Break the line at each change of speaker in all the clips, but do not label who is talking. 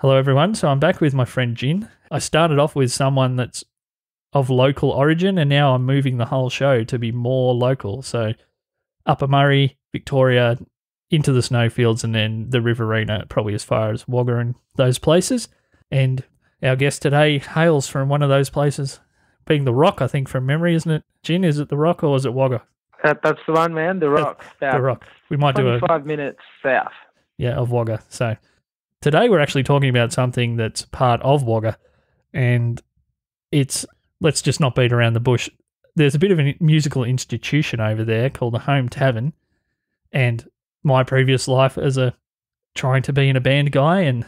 Hello, everyone. So I'm back with my friend Jin. I started off with someone that's of local origin, and now I'm moving the whole show to be more local. So Upper Murray, Victoria, into the snowfields, and then the Riverina, probably as far as Wagga and those places. And our guest today hails from one of those places, being the Rock, I think, from memory, isn't it? Jin, is it the Rock or is it Wagga?
That's the one, man. The Rock.
The Rock. We might do
25 minutes south.
Yeah, of Wagga. So today we're actually talking about something that's part of Wagga, and it's, let's just not beat around the bush. There's a bit of a musical institution over there called the Home Tavern, and my previous life as a trying to be in a band guy and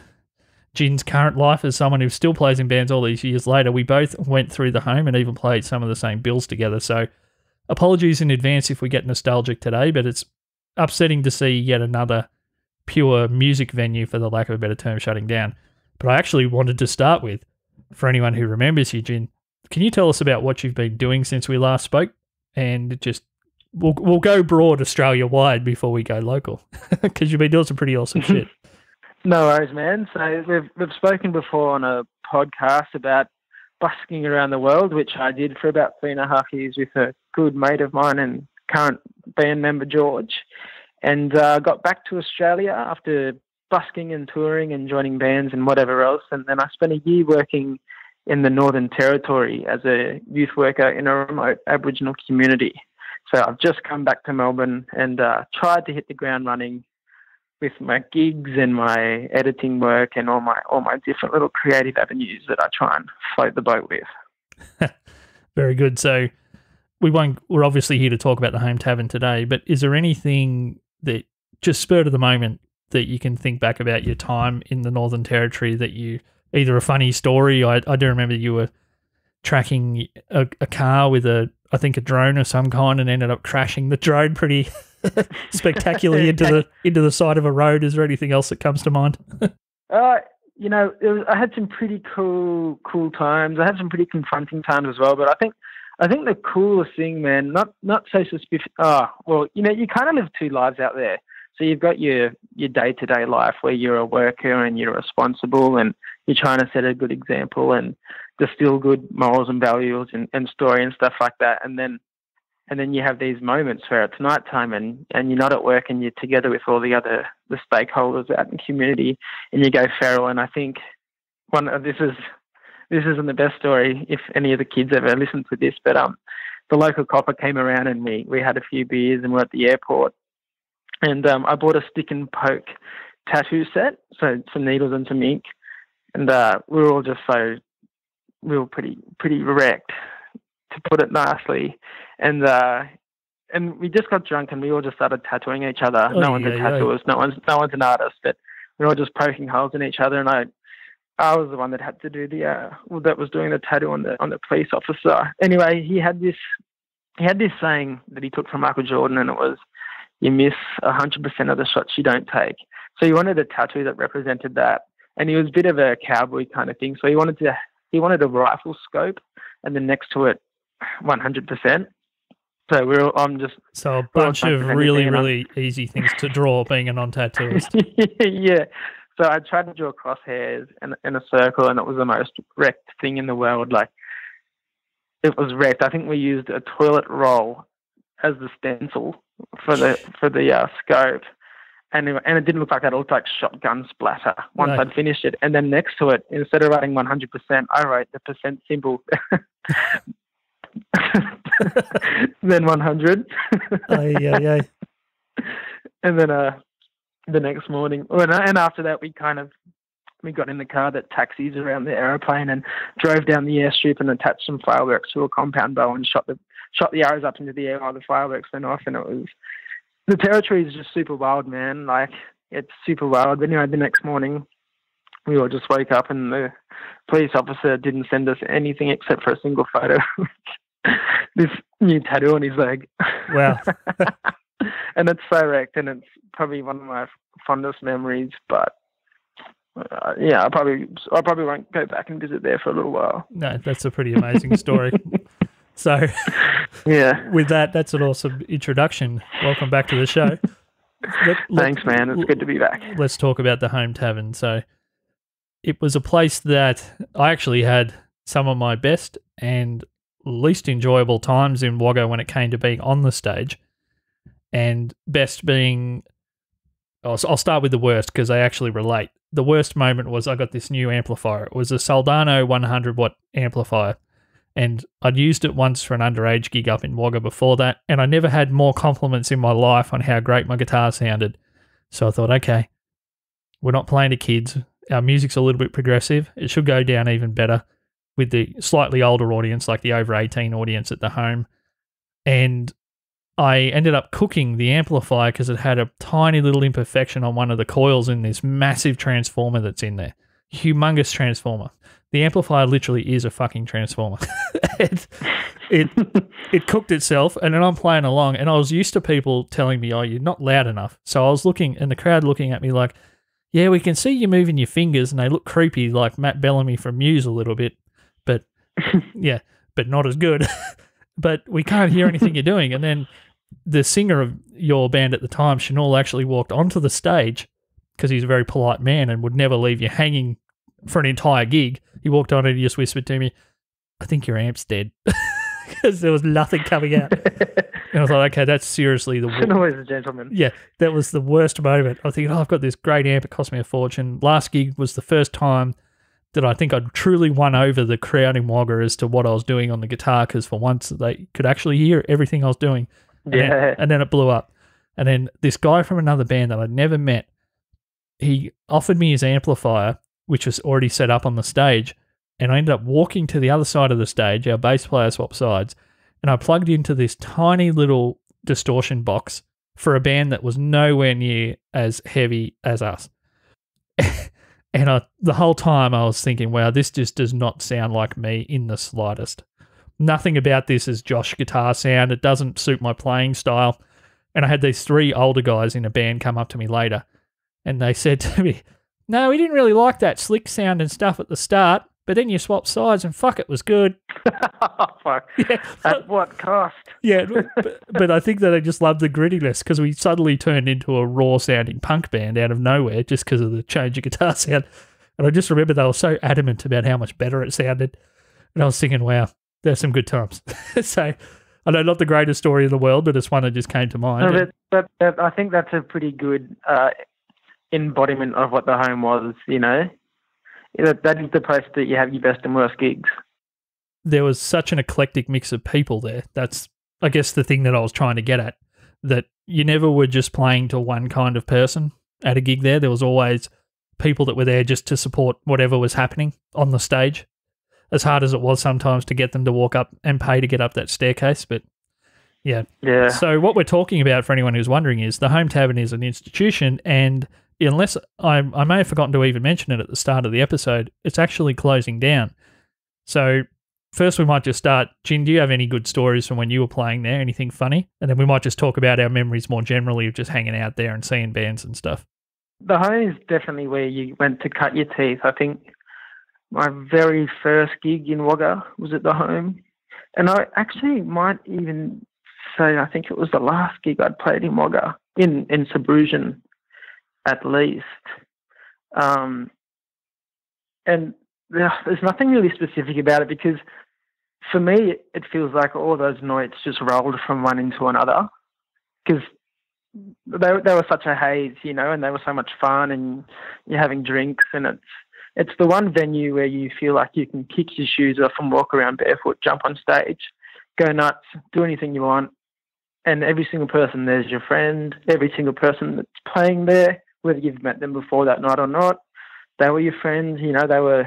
Jin's current life as someone who still plays in bands all these years later, we both went through the Home and even played some of the same bills together. So apologies in advance if we get nostalgic today, but it's upsetting to see yet another pure music venue, for the lack of a better term, shutting down. But I actually wanted to start with, for anyone who remembers you, Jin, can you tell us about what you've been doing since we last spoke? And just, we'll go broad Australia-wide before we go local, because you've been doing some pretty awesome shit.
No worries, man. So we've spoken before on a podcast about busking around the world, which I did for about 3.5 years with a good mate of mine and current band member, George. And got back to Australia after busking and touring and joining bands and whatever else. And then I spent a year working in the Northern Territory as a youth worker in a remote Aboriginal community. So I've just come back to Melbourne and tried to hit the ground running with my gigs and my editing work and all my different little creative avenues that I try and float the boat with.
Very good. So we're obviously here to talk about the Home Tavern today, but is there anything that just spurred of the moment that you can think back about your time in the Northern Territory that you, either a funny story, I do remember you were tracking a car with I think a drone of some kind, and ended up crashing the drone pretty spectacularly into the side of a road. Is there anything else that comes to mind?
I had some pretty cool times. I had some pretty confronting times as well, but I think the coolest thing, man, not so suspicious. You kind of live two lives out there. So you've got your day-to-day life where you're a worker and you're responsible and you're trying to set a good example and distill good morals and values and story and stuff like that. And then you have these moments where it's nighttime and you're not at work and you're together with all the stakeholders out in the community and you go feral. And I think this isn't the best story if any of the kids ever listen to this, but the local copper came around and we had a few beers and we're at the airport. And I bought a stick and poke tattoo set, so some needles and some ink. And we were all just pretty wrecked, to put it nicely. And we just got drunk and we all just started tattooing each other. No one's a tattooist, no one's an artist, but we're all just poking holes in each other. And I was the one that had to do that was doing the tattoo on the police officer. Anyway, he had this saying that he took from Michael Jordan, and it was, you miss 100% of the shots you don't take. So he wanted a tattoo that represented that. And he was a bit of a cowboy kind of thing. So he wanted a rifle scope, and then next to it, 100%.
So a bunch of really, really easy things to draw, being a non-tattooist.
Yeah. So I tried to draw crosshairs in a circle, and it was the most wrecked thing in the world. Like, it was wrecked. I think we used a toilet roll as the stencil for the scope, and it didn't look like that. It looked like shotgun splatter once I'd finished it. And then next to it, instead of writing 100%, I wrote the percent symbol. Then 100.
Yeah.
And then the next morning, and after that, we got in the car that taxis around the aeroplane and drove down the airstrip and attached some fireworks to a compound bow and shot the arrows up into the air while the fireworks went off. And the territory is just super wild, man. Like, it's super wild. But anyway, the next morning, we all just woke up and the police officer didn't send us anything except for a single photo. This new tattoo on his leg.
Wow.
And it's so wrecked, and it's probably one of my fondest memories. But I probably won't go back and visit there for a little while.
No, that's a pretty amazing story. So,
yeah,
with that's an awesome introduction. Welcome back to the show.
Thanks, man. It's good to be back.
Let's talk about the Home Tavern. So, it was a place that I actually had some of my best and least enjoyable times in Wagga when it came to being on the stage. And best being, I'll start with the worst because they actually relate. The worst moment was I got this new amplifier. It was a Soldano 100 watt amplifier. And I'd used it once for an underage gig up in Wagga before that, and I never had more compliments in my life on how great my guitar sounded. So I thought, okay, we're not playing to kids. Our music's a little bit progressive. It should go down even better with the slightly older audience, like the over 18 audience at the home. And I ended up cooking the amplifier because it had a tiny little imperfection on one of the coils in this massive transformer that's in there. Humongous transformer. The amplifier literally is a fucking transformer. it cooked itself, and then I'm playing along, and I was used to people telling me, oh, you're not loud enough. So I was looking, and the crowd looking at me like, yeah, we can see you moving your fingers, and they look creepy like Matt Bellamy from Muse a little bit, but yeah, but not as good. But we can't hear anything you're doing. And then the singer of your band at the time, Chanel, actually walked onto the stage because he's a very polite man and would never leave you hanging for an entire gig. He walked on and he just whispered to me, I think your amp's dead, because there was nothing coming out. And I thought, okay, that's seriously the worst.
Always a gentleman.
Yeah, that was the worst moment. I was thinking, I've got this great amp. It cost me a fortune. Last gig was the first time that I think I'd truly won over the crowd in Wagga as to what I was doing on the guitar, because for once they could actually hear everything I was doing. And then it blew up. And then this guy from another band that I'd never met, he offered me his amplifier, which was already set up on the stage, and I ended up walking to the other side of the stage. Our bass player swapped sides, and I plugged into this tiny little distortion box for a band that was nowhere near as heavy as us. And the whole time I was thinking, wow, this just does not sound like me in the slightest. Nothing about this is Josh guitar sound. It doesn't suit my playing style. And I had these three older guys in a band come up to me later, and they said to me, no, we didn't really like that slick sound and stuff at the start, but then you swapped sides and fuck, it was good.
Oh, fuck. Yeah. At what cost?
Yeah, but I think that they just loved the grittiness, because we suddenly turned into a raw-sounding punk band out of nowhere just because of the change of guitar sound. And I just remember they were so adamant about how much better it sounded. And I was thinking, wow, there's some good times. So I know not the greatest story in the world, but it's one that just came to mind.
No, but I think that's a pretty good embodiment of what the home was, you know. That is the place that you have your best and worst gigs.
There was such an eclectic mix of people there. That's, I guess, the thing that I was trying to get at, that you never were just playing to one kind of person at a gig there. There was always people that were there just to support whatever was happening on the stage, as hard as it was sometimes to get them to walk up and pay to get up that staircase. But yeah. So what we're talking about, for anyone who's wondering, is the Home Tavern is an institution, and unless I may have forgotten to even mention it at the start of the episode, it's actually closing down. So first we might just start. Jin, do you have any good stories from when you were playing there? Anything funny? And then we might just talk about our memories more generally of just hanging out there and seeing bands and stuff.
The home is definitely where you went to cut your teeth. I think my very first gig in Wagga was at the home. And I actually might even say I think it was the last gig I'd played in Wagga, in Sabrusian at least. And there's nothing really specific about it, because for me it feels like all those nights just rolled from one into another, because they were such a haze, you know, and they were so much fun, and you're having drinks, and it's the one venue where you feel like you can kick your shoes off and walk around barefoot, jump on stage, go nuts, do anything you want, and every single person there's your friend. Every single person that's playing there, whether you've met them before that night or not, they were your friends. You know,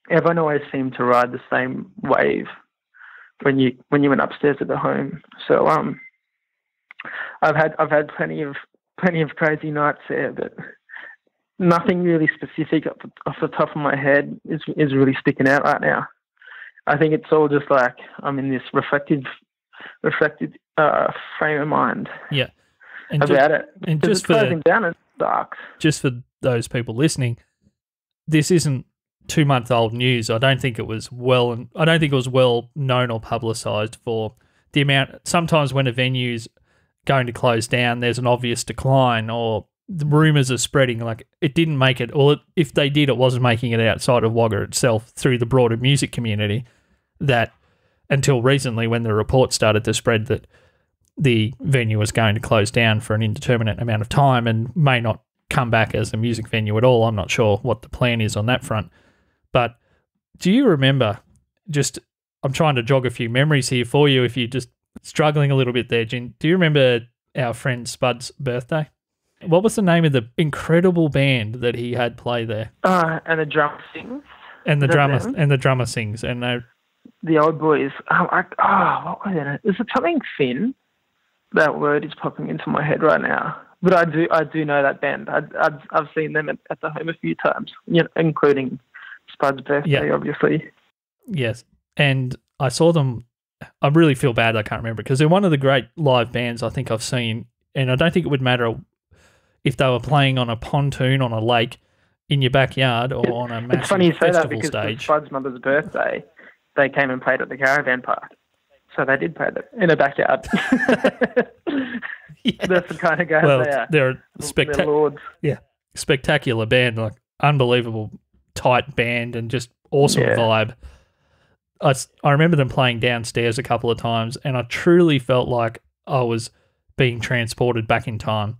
everyone always seemed to ride the same wave when you went upstairs at the home. So I've had plenty of crazy nights there, but nothing really specific off the top of my head is really sticking out right now. I think it's all just like I'm in this reflective frame of mind.
Yeah, and
about it.
And just for
closing down, it sucks.
Just for those people listening, this isn't 2-month-old news. I don't think it was well known or publicised for the amount. Sometimes when a venue's going to close down, there's an obvious decline, or the rumours are spreading like it didn't make it, or if they did, it wasn't making it outside of Wagga itself through the broader music community. That until recently, when the report started to spread that the venue was going to close down for an indeterminate amount of time and may not come back as a music venue at all. I'm not sure what the plan is on that front. But do you remember, just I'm trying to jog a few memories here for you if you're just struggling a little bit there, Jin. Do you remember our friend Spud's birthday? What was the name of the incredible band that he had play there?
And the drummer sings.
And the drummer sings. And
the old boys. What was it? Is it something Finn? That word is popping into my head right now. But I do know that band. I've seen them at the home a few times, including Spud's birthday, obviously.
Yes, and I saw them. I really feel bad I can't remember because they're one of the great live bands I think I've seen, and I don't think it would matter if they were playing on a pontoon on a lake in your backyard or on a massive
it's funny you say that because
stage.
For Spud's mother's birthday, they came and played at the caravan park. So they did play in a backyard.
Yeah.
That's the kind of guys they are.
They're
lords.
Yeah, spectacular band, like unbelievable tight band and just awesome vibe. I remember them playing downstairs a couple of times, and I truly felt like I was being transported back in time.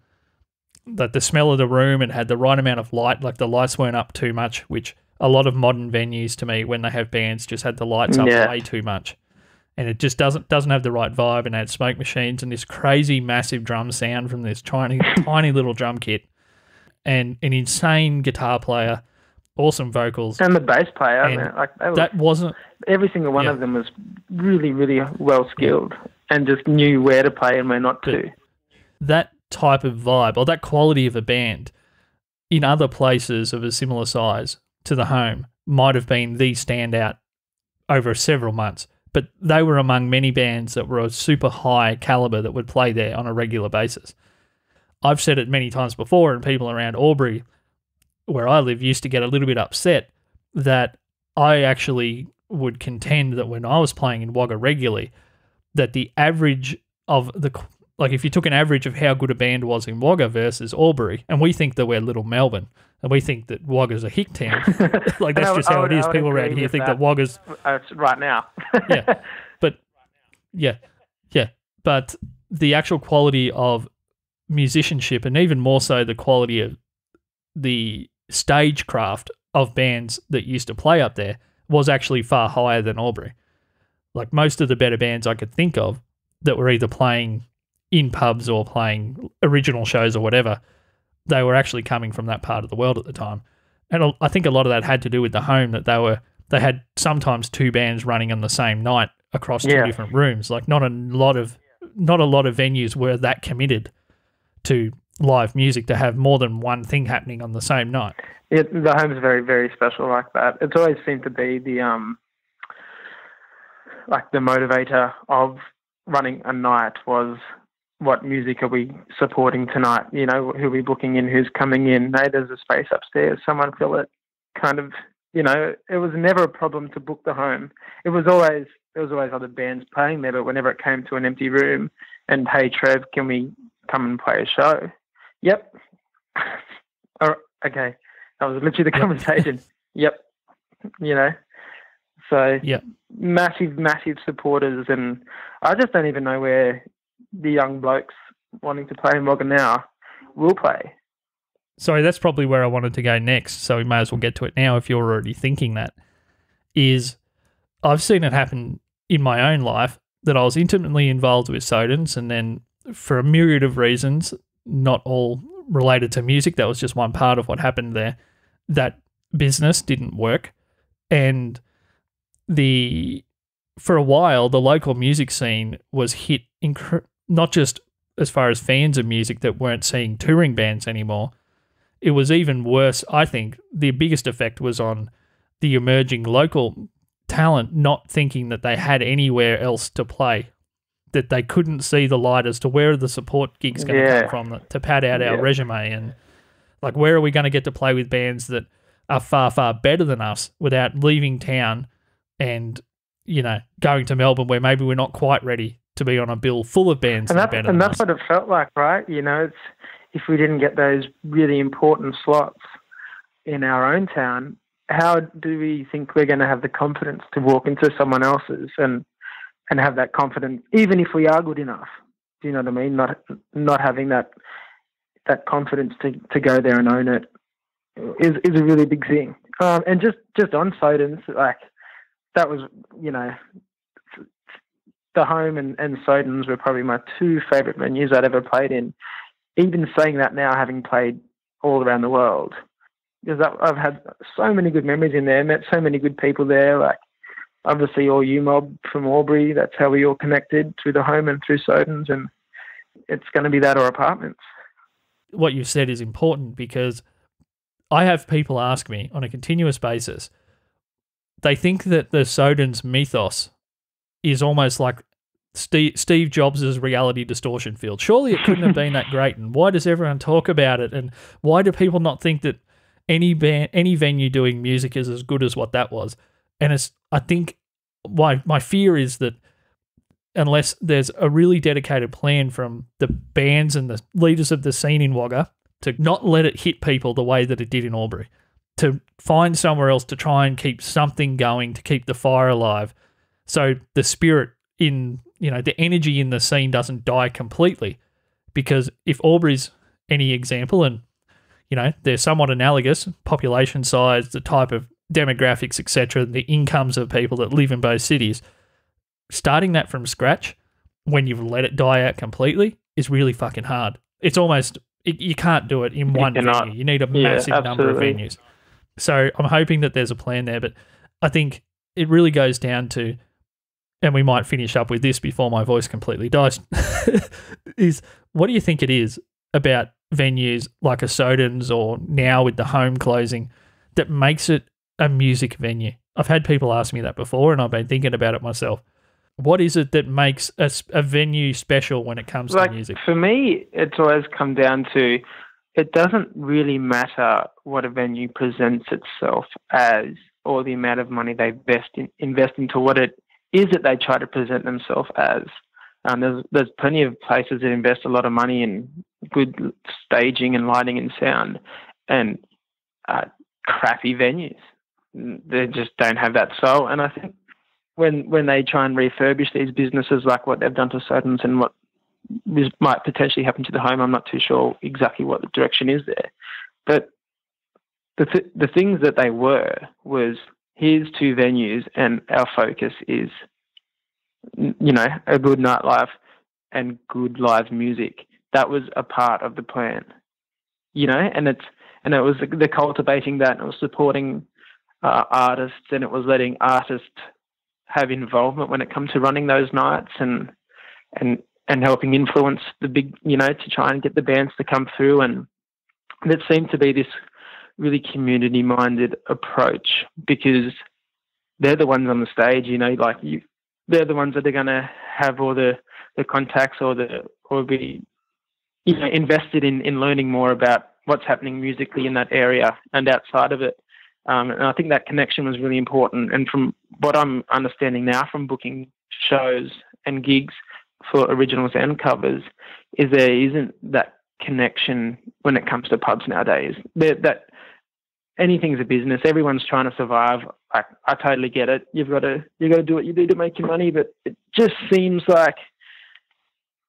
That the smell of the room, it had the right amount of light, like the lights weren't up too much, which a lot of modern venues to me, when they have bands, just had the lights up way too much. And it just doesn't have the right vibe, and it had smoke machines and this crazy massive drum sound from this tiny little drum kit, and an insane guitar player, awesome vocals,
and the bass player. Every single one of them was really, really well skilled and just knew where to play and where not to.
That type of vibe or that quality of a band in other places of a similar size to the home might have been the standout over several months. But they were among many bands that were a super high caliber that would play there on a regular basis. I've said it many times before, and people around Albury, where I live, used to get a little bit upset that I actually would contend that when I was playing in Wagga regularly, that the average of if you took an average of how good a band was in Wagga versus Albury, and we think that we're Little Melbourne, and we think that Wagga's a hick town. Like that's just how it is. People around here think that Wagga's
right now.
But the actual quality of musicianship, and even more so the quality of the stagecraft of bands that used to play up there, was actually far higher than Albury. Like most of the better bands I could think of that were either playing in pubs or playing original shows or whatever, they were actually coming from that part of the world at the time. And I think a lot of that had to do with the home, that they had sometimes two bands running on the same night across two different rooms. Like not a lot of venues were that committed to live music to have more than one thing happening on the same night.
The home's very, very special like that. It's always seemed to be the motivator of running a night was, what music are we supporting tonight? Who are we booking in? Who's coming in? Hey, there's a space upstairs. Someone fill it. Kind of, it was never a problem to book the home. There was always other bands playing there, but whenever it came to an empty room and, hey, Trev, can we come and play a show? Yep. Okay. That was literally the conversation. Yep. So massive, massive supporters, and I just don't even know where the young blokes wanting to play in Wagga now will play.
Sorry, that's probably where I wanted to go next, so we may as well get to it now if you're already thinking that. I've seen it happen in my own life that I was intimately involved with Sodens, and then for a myriad of reasons, not all related to music, that was just one part of what happened there, that business didn't work. And for a while, the local music scene was hit, not just as far as fans of music that weren't seeing touring bands anymore. It was even worse, I think. The biggest effect was on the emerging local talent not thinking that they had anywhere else to play, that they couldn't see the light as to where are the support gigs going to come from to pad out our resume, and like where are we going to get to play with bands that are far, far better than us without leaving town and, going to Melbourne where maybe we're not quite ready to be on a bill full of bands that are better than us.
And that's what it felt like, right? if we didn't get those really important slots in our own town, how do we think we're going to have the confidence to walk into someone else's and have that confidence, even if we are good enough? Do you know what I mean? Not having that confidence to go there and own it is a really big thing. And just on Soden's, like, that was, you know, the Home and Soden's were probably my two favourite venues I'd ever played in. Even saying that now, having played all around the world, because I've had so many good memories in there, met so many good people there, like obviously all you mob from Albury, that's how we all connected through the Home and through Soden's, and it's going to be that or apartments.
What you've said is important, because I have people ask me on a continuous basis, they think that the Soden's mythos is almost like Steve Jobs' reality distortion field. Surely it couldn't have been that great, and why does everyone talk about it, and why do people not think that any venue doing music is as good as what that was? And I think my fear is that unless there's a really dedicated plan from the bands and the leaders of the scene in Wagga to not let it hit people the way that it did in Albury, to find somewhere else to try and keep something going, to keep the fire alive, so the spirit in, you know, the energy in the scene doesn't die completely. Because if Albury's any example, and, you know, they're somewhat analogous, population size, the type of demographics, etc., the incomes of people that live in both cities, starting that from scratch when you've let it die out completely is really fucking hard. It's almost, you can't do it in one venue. You need a massive number of venues. So I'm hoping that there's a plan there, but I think it really goes down to, and we might finish up with this before my voice completely dies, is what do you think it is about venues like a Soden's, or now with the Home closing, that makes it a music venue? I've had people ask me that before, and I've been thinking about it myself. What is it that makes a venue special when it comes to music?
For me, it's always come down to, it doesn't really matter what a venue presents itself as, or the amount of money they invest into what it is that they try to present themselves as. There's plenty of places that invest a lot of money in good staging and lighting and sound, and crappy venues. They just don't have that soul. And I think when they try and refurbish these businesses, like what they've done to Soden's and what might potentially happen to the Home, I'm not too sure exactly what the direction is there. But the things that they was, here's two venues and our focus is, you know, a good nightlife and good live music. That was a part of the plan, you know, and it was the cultivating that, and it was supporting artists, and it was letting artists have involvement when it comes to running those nights, and helping influence the big, you know, to try and get the bands to come through. And it seemed to be this really community-minded approach, because they're the ones on the stage, you know, like they're the ones that are going to have all the contacts or be, you know, invested in learning more about what's happening musically in that area and outside of it. And I think that connection was really important. And from what I'm understanding now from booking shows and gigs for originals and covers, is there isn't that connection when it comes to pubs nowadays. That anything's a business. Everyone's trying to survive. I totally get it. You got to do what you do to make your money, but it just seems like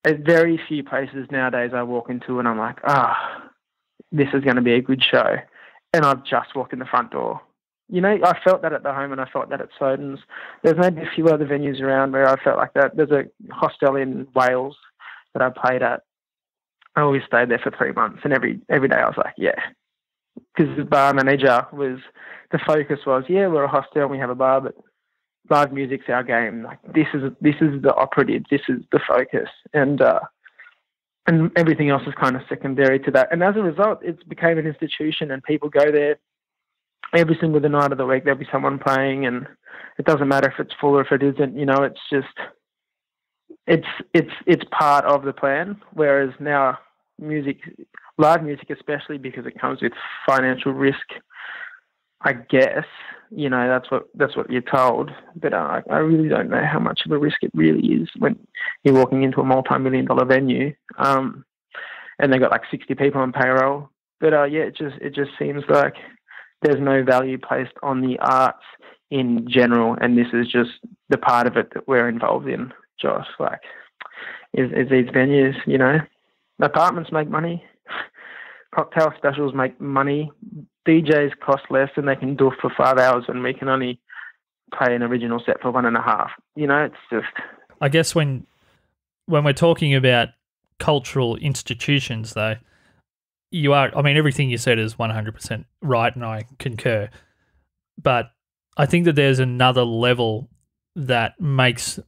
at very few places nowadays I walk into and I'm like, this is going to be a good show, and I've just walked in the front door. You know, I felt that at the Home, and I felt that at Soden's. There's maybe a few other venues around where I felt like that. There's a hostel in Wales that I played at. I always stayed there for 3 months, and every day I was like, yeah. Because the bar manager the focus was, yeah, we're a hostel, we have a bar, but live music's our game. Like, this is the operative, this is the focus. And everything else is kind of secondary to that. And as a result, it's became an institution, and people go there every single night of the week. There'll be someone playing, and it doesn't matter if it's full or if it isn't. You know, it's just it's part of the plan. Whereas now, live music, especially because it comes with financial risk, I guess, you know, that's what you're told. But I really don't know how much of a risk it really is when you're walking into a multi-million-dollar venue. And and they got like 60 people on payroll. But yeah, it just seems like there's no value placed on the arts in general, and this is just the part of it that we're involved in, Josh. Like, is these venues, you know, apartments make money, cocktail specials make money, DJs cost less and they can do it for 5 hours, and we can only play an original set for 1.5. You know, it's just.
I guess when we're talking about cultural institutions, though, everything you said is 100% right, and I concur. But I think that there's another level that makes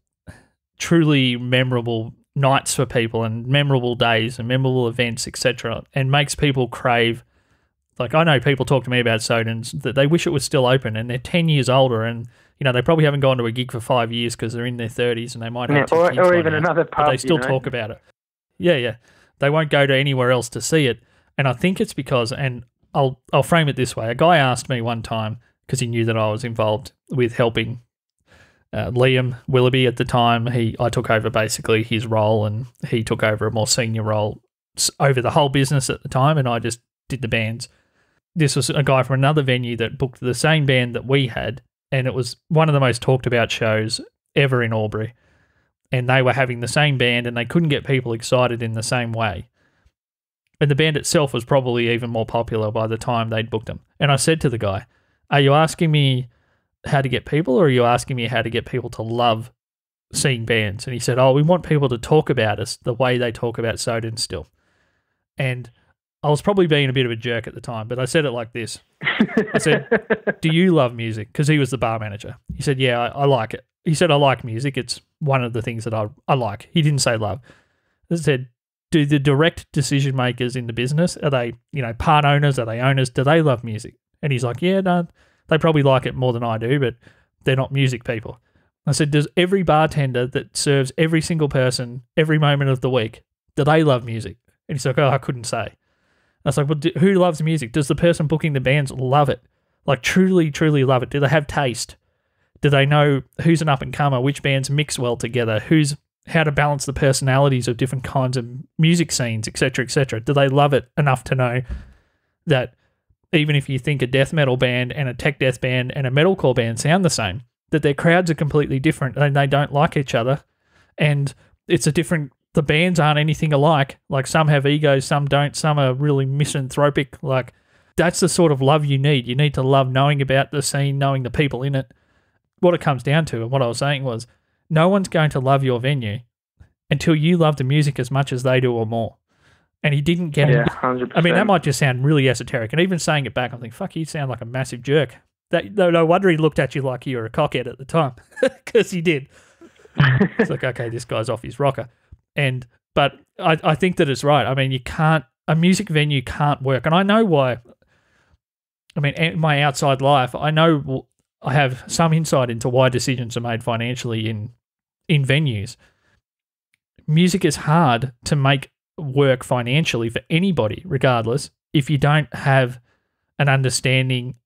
truly memorable nights for people, and memorable days and memorable events, etc., and makes people crave. Like, I know people talk to me about Sodans that they wish it was still open, and they're 10 years older, and you know, they probably haven't gone to a gig for 5 years because they're in their 30s and they might have two kids
or
by
even
now,
another pub,
but they still talk about it. Yeah. They won't go to anywhere else to see it. And I think it's because, and I'll frame it this way. A guy asked me one time, because he knew that I was involved with helping Liam Willoughby at the time. I took over basically his role, and he took over a more senior role over the whole business at the time, and I just did the bands. This was a guy from another venue that booked the same band that we had, and it was one of the most talked about shows ever in Albury. And they were having the same band, and they couldn't get people excited in the same way. And the band itself was probably even more popular by the time they'd booked them. And I said to the guy, are you asking me how to get people, or are you asking me how to get people to love seeing bands? And he said, we want people to talk about us the way they talk about Soden still. And I was probably being a bit of a jerk at the time, but I said it like this. I said, do you love music? Because he was the bar manager. He said, yeah, I like it. He said, I like music. It's one of the things that I like. He didn't say love. He said, do the direct decision makers in the business, are they, you know, part owners? Are they owners? Do they love music? And he's like, yeah, no, they probably like it more than I do, but they're not music people. I said, does every bartender that serves every single person every moment of the week, do they love music? And he's like, I couldn't say. I was like, well, who loves music? Does the person booking the bands love it? Like, truly, truly love it? Do they have taste? Do they know who's an up-and-comer, which bands mix well together, how to balance the personalities of different kinds of music scenes, etc., etc.? Do they love it enough to know that even if you think a death metal band and a tech death band and a metalcore band sound the same, that their crowds are completely different and they don't like each other, and it's a different... The bands aren't anything alike. Like, some have egos, some don't, some are really misanthropic. Like, that's the sort of love you need. You need to love knowing about the scene, knowing the people in it. What it comes down to, and what I was saying was, no one's going to love your venue until you love the music as much as they do or more. And he didn't get it.
100%.
I mean, that might just sound really esoteric. And even saying it back, I'm thinking, fuck, you sound like a massive jerk. No wonder he looked at you like you were a cockhead at the time, because he did. It's like, okay, this guy's off his rocker. But I think that it's right. I mean, a music venue can't work. And I know why. I mean, in my outside life, I know I have some insight into why decisions are made financially in venues. Music is hard to make work financially for anybody, regardless, if you don't have an understanding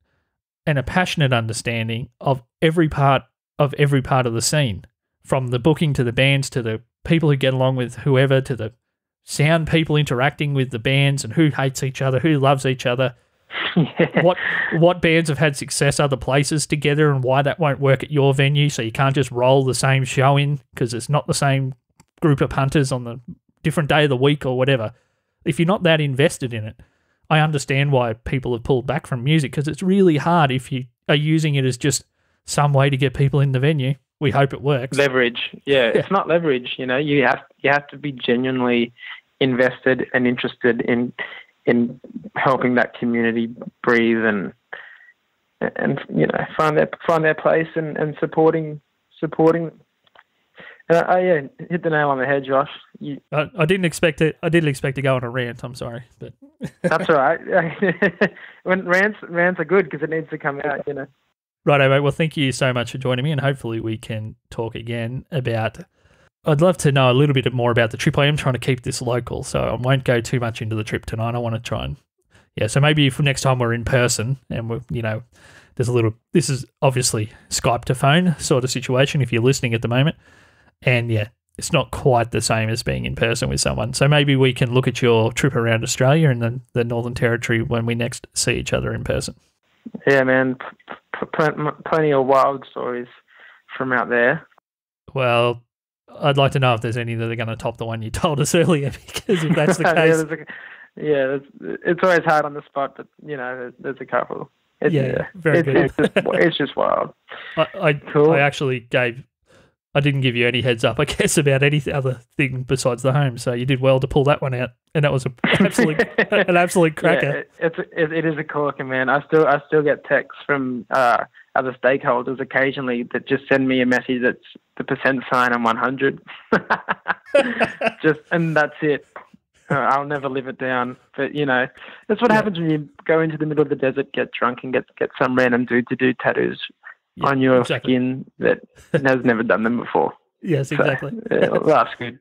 and a passionate understanding of every part of the scene, from the booking to the bands to the people who get along with whoever, to the sound people interacting with the bands, and who hates each other, who loves each other. Yeah. What bands have had success other places together, and why that won't work at your venue, so you can't just roll the same show in because it's not the same group of punters on the different day of the week or whatever. If you're not that invested in it, I understand why people have pulled back from music, because it's really hard if you are using it as just some way to get people in the venue. We hope it works.
Leverage. Yeah, it's not leverage. You know, you have to be genuinely invested and interested in helping that community breathe and you know, find their place and supporting. Yeah, hit the nail on the head, Josh.
I didn't expect it. I didn't expect to go on a rant. I'm sorry, but
that's all right. When rants are good because it needs to come out, you know.
Righto, mate. Well, thank you so much for joining me, and hopefully we can talk again about... I'd love to know a little bit more about the trip. I am trying to keep this local, so I won't go too much into the trip tonight. I want to try and... Yeah, so maybe if next time we're in person and we're, you know, there's a little... This is obviously Skype to phone sort of situation if you're listening at the moment. And yeah, it's not quite the same as being in person with someone. So maybe we can look at your trip around Australia and then the Northern Territory when we next see each other in person.
Yeah, man, plenty of wild stories from out there.
Well, I'd like to know if there's any that are going to top the one you told us earlier, because if that's the case...
it's always hard on the spot, but, you know, there's a couple.
Very good.
It's just wild.
Cool. I didn't give you any heads up, I guess, about any other thing besides the home. So you did well to pull that one out, and that was an absolute cracker.
Yeah, it is a corker, man. I still get texts from other stakeholders occasionally that just send me a message that's the percent sign on 100, and that's it. I'll never live it down. But, you know, that's what happens when you go into the middle of the desert, get drunk, and get some random dude to do tattoos on your skin that has never done them before.
Yes, exactly.
So, that's good.